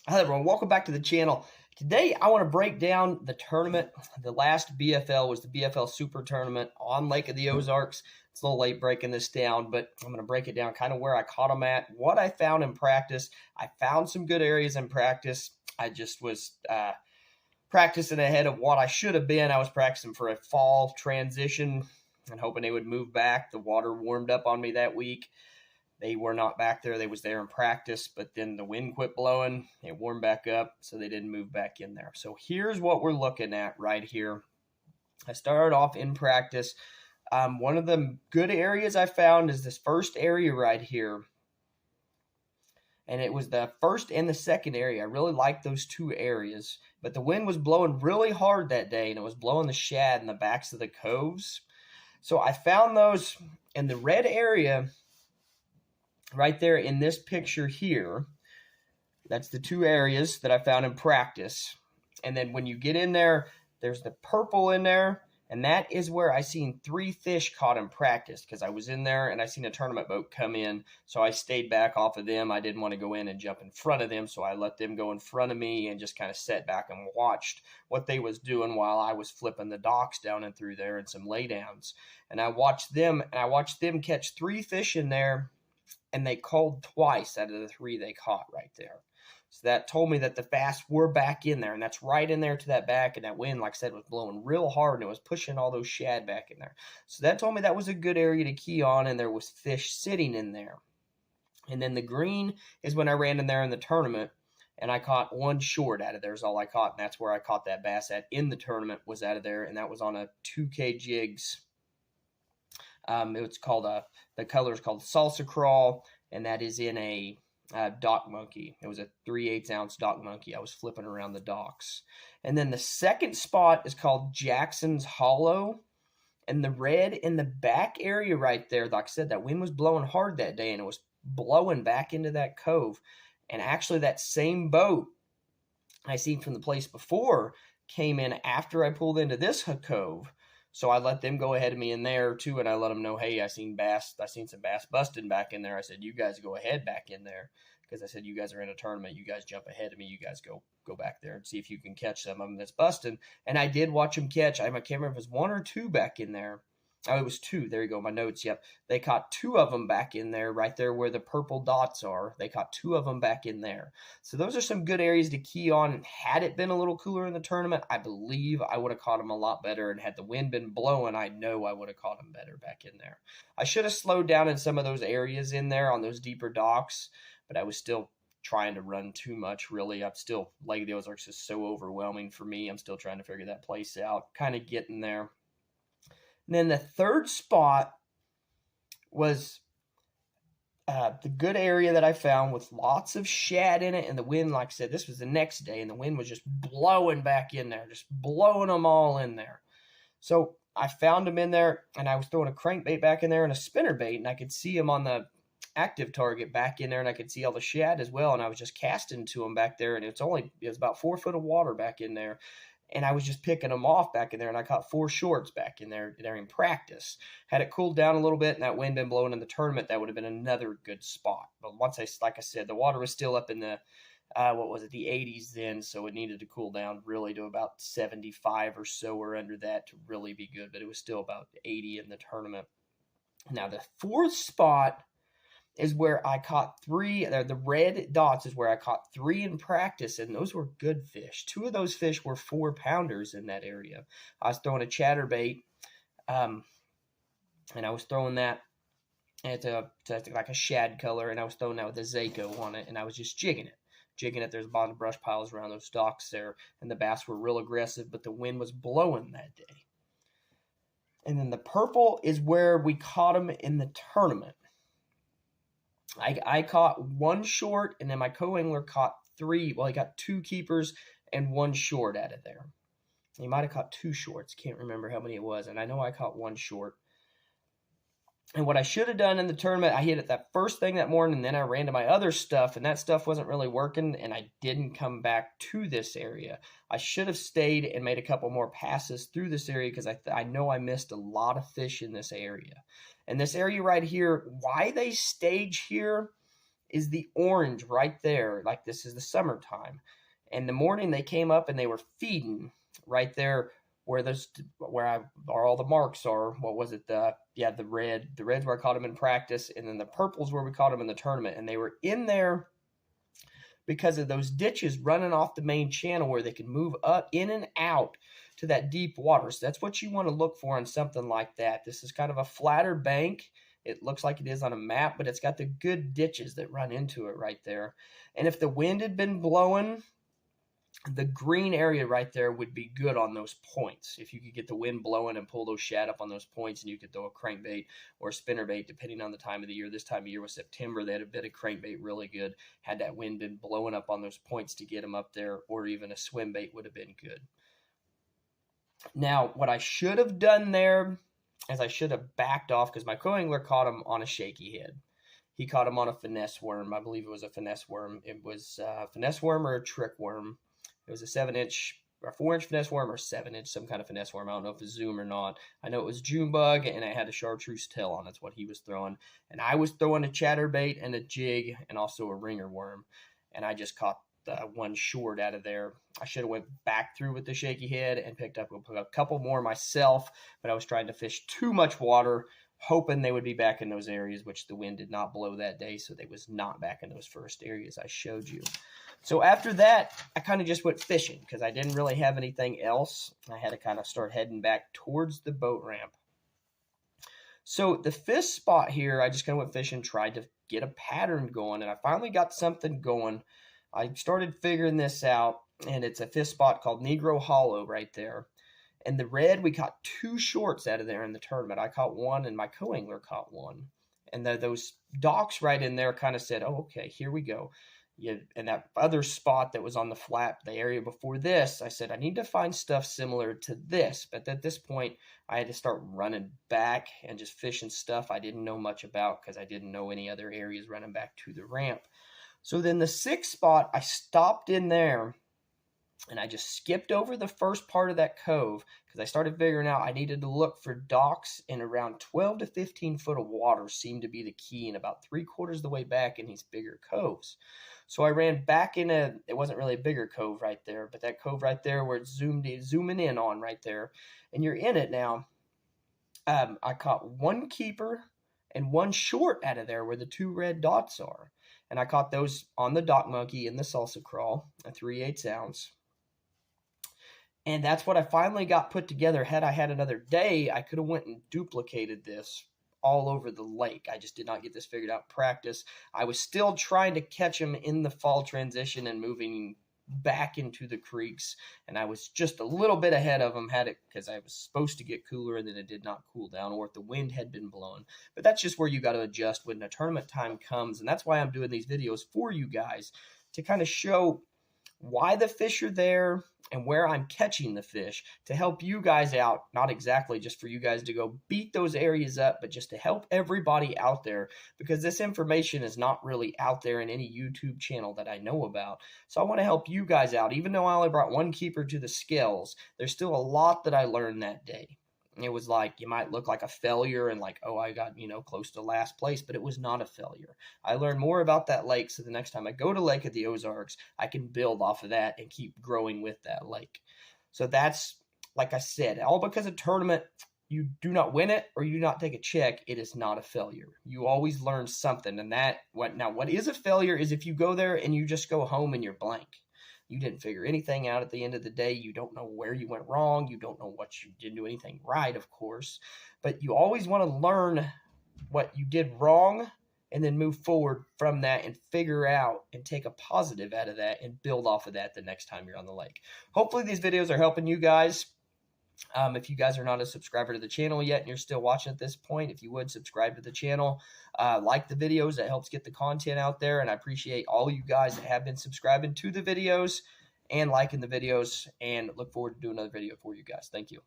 Hi everyone, welcome back to the channel. Today I want to break down the tournament. The last BFL was the BFL Super Tournament on Lake of the Ozarks. It's a little late breaking this down, but I'm going to break it down kind of where I caught them at, what I found in practice. I found some good areas in practice. I just was practicing ahead of what I should have been. I was practicing for a fall transition and hoping they would move back. The water warmed up on me that week. They were not back there. They was there in practice, but then the wind quit blowing. It warmed back up, so they didn't move back in there. So here's what we're looking at right here. I started off in practice. One of the good areas I found is this first area right here. And it was the first and the second area. I really liked those two areas. But the wind was blowing really hard that day, and it was blowing the shad in the backs of the coves. So I found those in the red area right there in this picture here. That's the two areas that I found in practice. And then when you get in there, there's the purple in there, and that is where I seen 3 fish caught in practice, because I was in there and I seen a tournament boat come in, so I stayed back off of them. I didn't want to go in and jump in front of them, so I let them go in front of me and just kind of sat back and watched what they was doing while I was flipping the docks down and through there and some laydowns. And I watched them catch 3 fish in there, and they called twice out of the 3 they caught right there. So that told me that the bass were back in there, and that's right in there to that back, and that wind, like I said, was blowing real hard, and it was pushing all those shad back in there. So that told me that was a good area to key on, and there was fish sitting in there. And then the green is when I ran in there in the tournament, and I caught 1 short out of there is all I caught, and that's where I caught that bass at in the tournament, was out of there, and that was on a 2K jigs. It's called the color is called Salsa Crawl, and that is in a dock monkey. It was a 3/8 ounce dock monkey. I was flipping around the docks. And then the second spot is called Jackson's Hollow, and the red in the back area right there, like I said, that wind was blowing hard that day, and it was blowing back into that cove. And actually that same boat I seen from the place before came in after I pulled into this cove. So I let them go ahead of me in there too, and I let them know, hey, I seen some bass busting back in there. I said, you guys go ahead back in there, because I said, you guys are in a tournament. You guys jump ahead of me. You guys go back there and see if you can catch some of them that's busting. And I did watch them catch. I can't remember if it was 1 or 2 back in there. Oh, it was 2. There you go, my notes. Yep. They caught 2 of them back in there, right there where the purple dots are. They caught 2 of them back in there. So those are some good areas to key on. And had it been a little cooler in the tournament, I believe I would have caught them a lot better. And had the wind been blowing, I know I would have caught them better back in there. I should have slowed down in some of those areas in there on those deeper docks, but I was still trying to run too much, really. Lake of the Ozarks is so overwhelming for me. I'm still trying to figure that place out, kind of getting there. And then the third spot was the good area that I found with lots of shad in it, and the wind, like I said, this was the next day, and the wind was just blowing back in there, just blowing them all in there. So I found them in there, and I was throwing a crankbait back in there and a spinnerbait, and I could see them on the active target back in there, and I could see all the shad as well, and I was just casting to them back there, and it was about 4 foot of water back in there. And I was just picking them off back in there, and I caught 4 shorts back in there during practice. Had it cooled down a little bit and that wind been blowing in the tournament, that would have been another good spot. But like I said, the water was still up in the, the 80s then, so it needed to cool down really to about 75 or so or under that to really be good. But it was still about 80 in the tournament. Now, the fourth spot is where I caught 3. The red dots is where I caught 3 in practice, and those were good fish. 2 of those fish were 4-pounders in that area. I was throwing a chatterbait, and I was throwing that at like a shad color, and I was throwing that with a Zako on it, and I was just jigging it. There's a lot of brush piles around those docks there, and the bass were real aggressive, but the wind was blowing that day. And then the purple is where we caught them in the tournament. I caught 1 short, and then my co-angler caught 3. Well, he got 2 keepers and 1 short out of there. He might have caught 2 shorts. Can't remember how many it was, and I know I caught 1 short. And what I should have done in the tournament, I hit it that first thing that morning, and then I ran to my other stuff, and that stuff wasn't really working, and I didn't come back to this area. I should have stayed and made a couple more passes through this area, because I know I missed a lot of fish in this area. And this area right here, why they stage here is the orange right there, like this is the summertime. And the morning they came up and they were feeding right there where all the marks are. What was it? The red's where I caught them in practice, and then the purple's where we caught them in the tournament. And they were in there because of those ditches running off the main channel where they can move up in and out to that deep water. So that's what you want to look for in something like that. This is kind of a flatter bank. It looks like it is on a map, but it's got the good ditches that run into it right there. And if the wind had been blowing, the green area right there would be good on those points. If you could get the wind blowing and pull those shad up on those points, and you could throw a crankbait or a spinnerbait, depending on the time of the year. This time of year was September. They had a bit of crankbait really good. Had that wind been blowing up on those points to get them up there, or even a swim bait would have been good. Now, what I should have done there is I should have backed off, because my co-angler caught him on a shaky head. He caught him on a finesse worm. I believe it was a finesse worm. It was a finesse worm or a trick worm. It was a 7-inch or 4-inch finesse worm, or 7-inch, some kind of finesse worm. I don't know if it's Zoom or not. I know it was June bug, and it had a chartreuse tail on. That's what he was throwing. And I was throwing a chatterbait and a jig and also a ringer worm. And I just caught one short out of there. I should have went back through with the shaky head and picked up a couple more myself, but I was trying to fish too much water, hoping they would be back in those areas, which the wind did not blow that day, so they was not back in those first areas I showed you. So after that, I kind of just went fishing because I didn't really have anything else. I had to kind of start heading back towards the boat ramp. So the fish spot here, I just kind of went fishing, tried to get a pattern going, and I finally got something going. I started figuring this out, and it's a fish spot called Negro Hollow right there. And the red, we caught 2 shorts out of there in the tournament. I caught one, and my co-angler caught one. And those docks right in there kind of said, oh, okay, here we go. Yeah, and that other spot that was on the flat, the area before this, I said, I need to find stuff similar to this. But at this point, I had to start running back and just fishing stuff I didn't know much about, because I didn't know any other areas running back to the ramp. So then the 6th spot, I stopped in there, and I just skipped over the first part of that cove, because I started figuring out I needed to look for docks in around 12 to 15 foot of water seemed to be the key, and about 3/4 of the way back in these bigger coves. So I ran back in it wasn't really a bigger cove right there, but that cove right there where it's zooming in on right there, and you're in it now. I caught 1 keeper and 1 short out of there where the 2 red dots are. And I caught those on the dock monkey in the salsa crawl, a 3/8 ounce. And that's what I finally got put together. Had I had another day, I could have went and duplicated this all over the lake. I just did not get this figured out in practice. I was still trying to catch them in the fall transition and moving back into the creeks, and I was just a little bit ahead of them, had it because I was supposed to get cooler, and then it did not cool down, or if the wind had been blowing. But that's just where you got to adjust when the tournament time comes, and that's why I'm doing these videos for you guys, to kind of show why the fish are there and where I'm catching the fish, to help you guys out, not exactly just for you guys to go beat those areas up, but just to help everybody out there, because this information is not really out there in any YouTube channel that I know about. So I want to help you guys out. Even though I only brought 1 keeper to the scales, there's still a lot that I learned that day. It was like, you might look like a failure and like, oh, I got, close to last place, but it was not a failure. I learned more about that lake, so the next time I go to Lake of the Ozarks, I can build off of that and keep growing with that lake. So that's, like I said, all because of tournament. You do not win it or you do not take a check, it is not a failure. You always learn something. And what is a failure is if you go there and you just go home and you're blank. You didn't figure anything out at the end of the day. You don't know where you went wrong. You don't know what you didn't do anything right, of course. But you always want to learn what you did wrong and then move forward from that and figure out and take a positive out of that and build off of that the next time you're on the lake. Hopefully these videos are helping you guys. If you guys are not a subscriber to the channel yet and you're still watching at this point, if you would subscribe to the channel, like the videos, that helps get the content out there. And I appreciate all you guys that have been subscribing to the videos and liking the videos, and look forward to doing another video for you guys. Thank you.